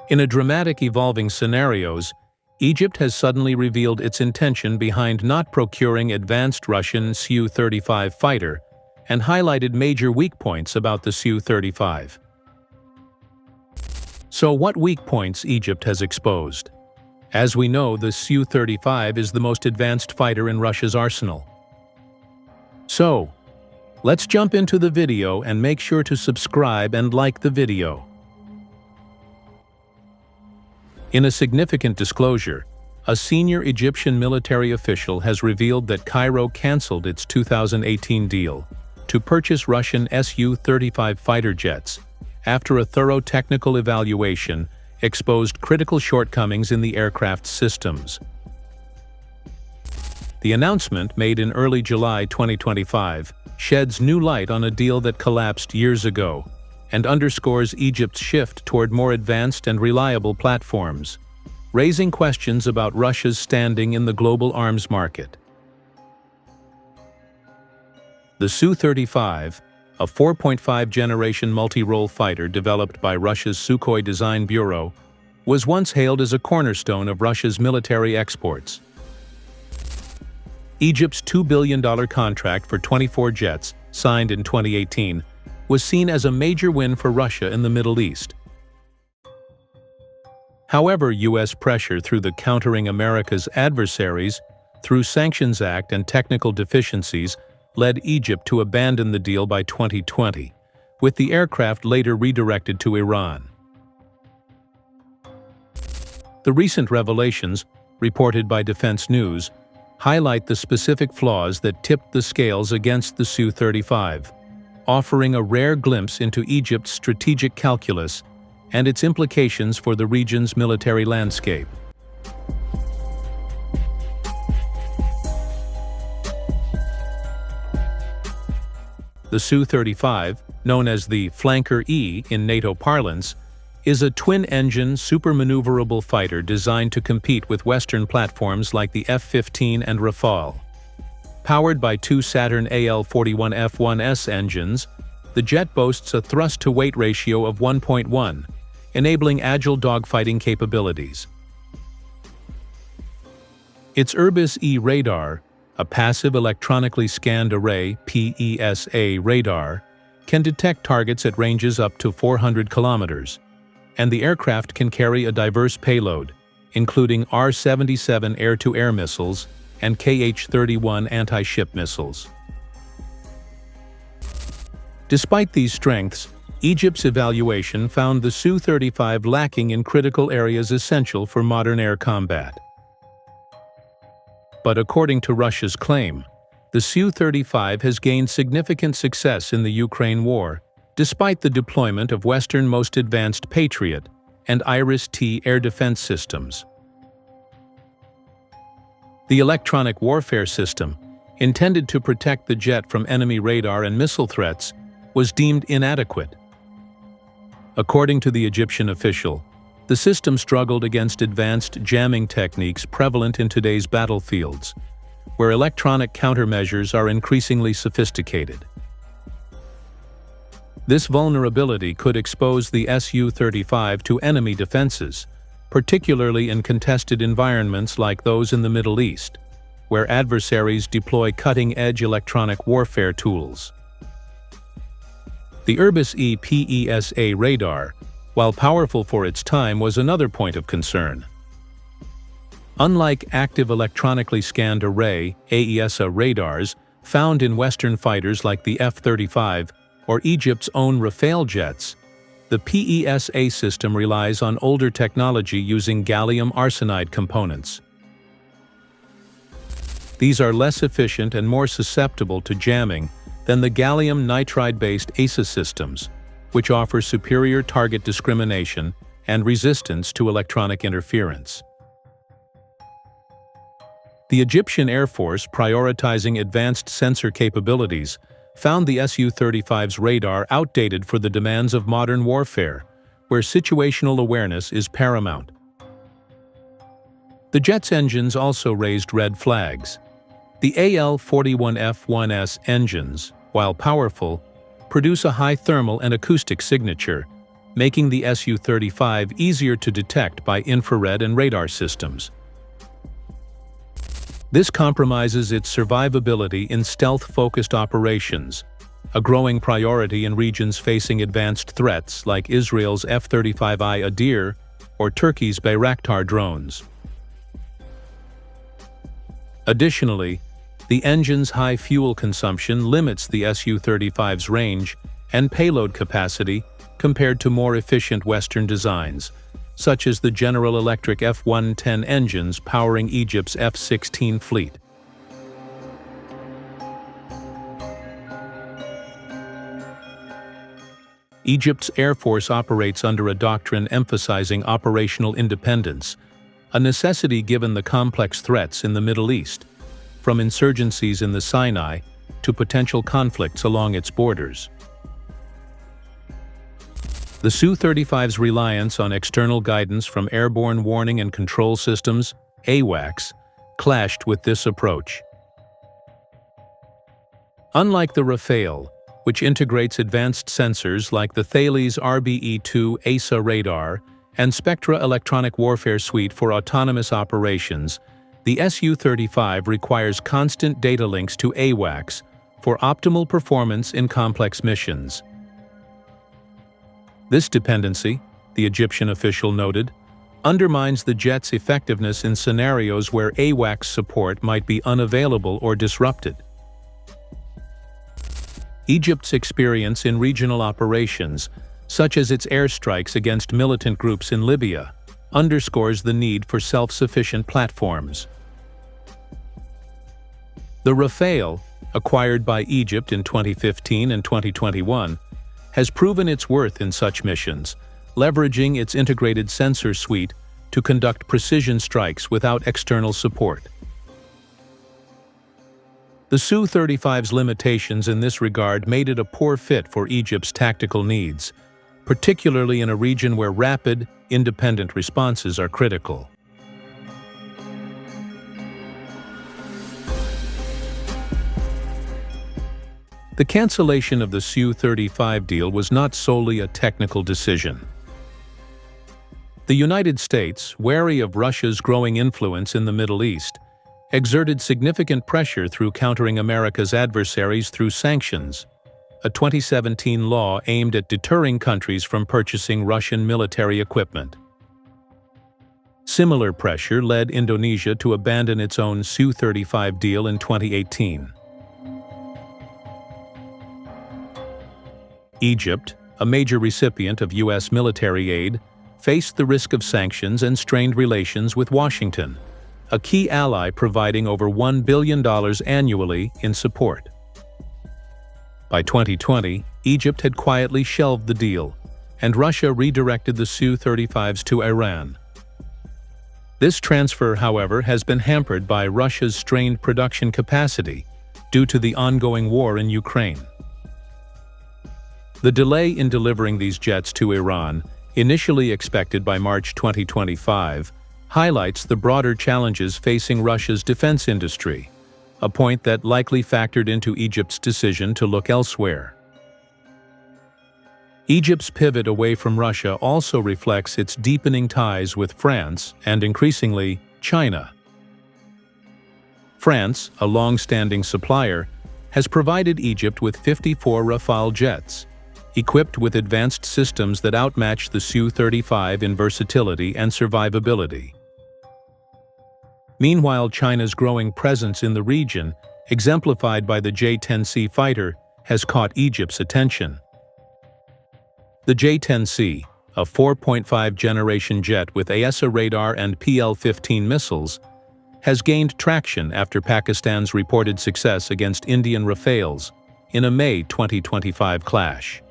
In a dramatic evolving scenarios, Egypt has suddenly revealed its intention behind not procuring advanced Russian Su-35 fighter and highlighted major weak points about the Su-35. So what weak points Egypt has exposed? As we know, the Su-35 is the most advanced fighter in Russia's arsenal. So, let's jump into the video and make sure to subscribe and like the video. In a significant disclosure, a senior Egyptian military official has revealed that Cairo cancelled its 2018 deal to purchase Russian Su-35 fighter jets after a thorough technical evaluation exposed critical shortcomings in the aircraft's systems. The announcement, made in early July 2025, sheds new light on a deal that collapsed years ago and underscores Egypt's shift toward more advanced and reliable platforms, raising questions about Russia's standing in the global arms market. The Su-35, a 4.5-generation multi-role fighter developed by Russia's Sukhoi Design Bureau, was once hailed as a cornerstone of Russia's military exports. Egypt's $2 billion contract for 24 jets, signed in 2018, was seen as a major win for Russia in the Middle East. However, U.S. pressure through the Countering America's Adversaries, through Sanctions Act and technical deficiencies, led Egypt to abandon the deal by 2020, with the aircraft later redirected to Iran. The recent revelations, reported by Defense News, highlight the specific flaws that tipped the scales against the Su-35, offering a rare glimpse into Egypt's strategic calculus and its implications for the region's military landscape. The Su-35, known as the Flanker E in NATO parlance, is a twin-engine, super-maneuverable fighter designed to compete with Western platforms like the F-15 and Rafale. Powered by two Saturn AL-41F1S engines, the jet boasts a thrust-to-weight ratio of 1.1, enabling agile dogfighting capabilities. Its Irbis-E radar, a passive electronically scanned array (PESA) radar, can detect targets at ranges up to 400 kilometers, and the aircraft can carry a diverse payload, including R-77 air-to-air missiles and KH-31 anti-ship missiles. Despite these strengths, Egypt's evaluation found the Su-35 lacking in critical areas essential for modern air combat. But according to Russia's claim, the Su-35 has gained significant success in the Ukraine war, despite the deployment of Western most advanced Patriot and Iris-T air defense systems. The electronic warfare system, intended to protect the jet from enemy radar and missile threats, was deemed inadequate. According to the Egyptian official, the system struggled against advanced jamming techniques prevalent in today's battlefields, where electronic countermeasures are increasingly sophisticated. This vulnerability could expose the Su-35 to enemy defenses, particularly in contested environments like those in the Middle East, where adversaries deploy cutting-edge electronic warfare tools. The Irbis-E PESA radar, while powerful for its time, was another point of concern. Unlike active electronically scanned array (AESA) radars found in Western fighters like the F-35 or Egypt's own Rafale jets, the PESA system relies on older technology using gallium arsenide components. These are less efficient and more susceptible to jamming than the gallium nitride-based AESA systems, which offer superior target discrimination and resistance to electronic interference. The Egyptian Air Force, prioritizing advanced sensor capabilities, found the Su-35's radar outdated for the demands of modern warfare, where situational awareness is paramount. The jet's engines also raised red flags. The AL-41F1S engines, while powerful, produce a high thermal and acoustic signature, making the Su-35 easier to detect by infrared and radar systems. This compromises its survivability in stealth-focused operations, a growing priority in regions facing advanced threats like Israel's F-35I Adir or Turkey's Bayraktar drones. Additionally, the engine's high fuel consumption limits the Su-35's range and payload capacity compared to more efficient Western designs, such as the General Electric F-110 engines powering Egypt's F-16 fleet. Egypt's Air Force operates under a doctrine emphasizing operational independence, a necessity given the complex threats in the Middle East, from insurgencies in the Sinai to potential conflicts along its borders. The Su-35's reliance on external guidance from Airborne Warning and Control Systems, AWACS, clashed with this approach. Unlike the Rafale, which integrates advanced sensors like the Thales RBE-2 ASA radar and Spectra electronic warfare suite for autonomous operations, the Su-35 requires constant data links to AWACS for optimal performance in complex missions. This dependency, the Egyptian official noted, undermines the jet's effectiveness in scenarios where AWACS support might be unavailable or disrupted. Egypt's experience in regional operations, such as its airstrikes against militant groups in Libya, underscores the need for self-sufficient platforms. The Rafale, acquired by Egypt in 2015 and 2021, has proven its worth in such missions, leveraging its integrated sensor suite to conduct precision strikes without external support. The Su-35's limitations in this regard made it a poor fit for Egypt's tactical needs, particularly in a region where rapid, independent responses are critical. The cancellation of the Su-35 deal was not solely a technical decision. The United States, wary of Russia's growing influence in the Middle East, exerted significant pressure through countering America's adversaries through sanctions, a 2017 law aimed at deterring countries from purchasing Russian military equipment. Similar pressure led Indonesia to abandon its own Su-35 deal in 2018. Egypt, a major recipient of U.S. military aid, faced the risk of sanctions and strained relations with Washington, a key ally providing over $1 billion annually in support. By 2020, Egypt had quietly shelved the deal, and Russia redirected the Su-35s to Iran. This transfer, however, has been hampered by Russia's strained production capacity due to the ongoing war in Ukraine. The delay in delivering these jets to Iran, initially expected by March 2025, highlights the broader challenges facing Russia's defense industry, a point that likely factored into Egypt's decision to look elsewhere. Egypt's pivot away from Russia also reflects its deepening ties with France and, increasingly, China. France, a long-standing supplier, has provided Egypt with 54 Rafale jets, equipped with advanced systems that outmatch the Su-35 in versatility and survivability. Meanwhile, China's growing presence in the region, exemplified by the J-10C fighter, has caught Egypt's attention. The J-10C, a 4.5-generation jet with AESA radar and PL-15 missiles, has gained traction after Pakistan's reported success against Indian Rafales in a May 2025 clash.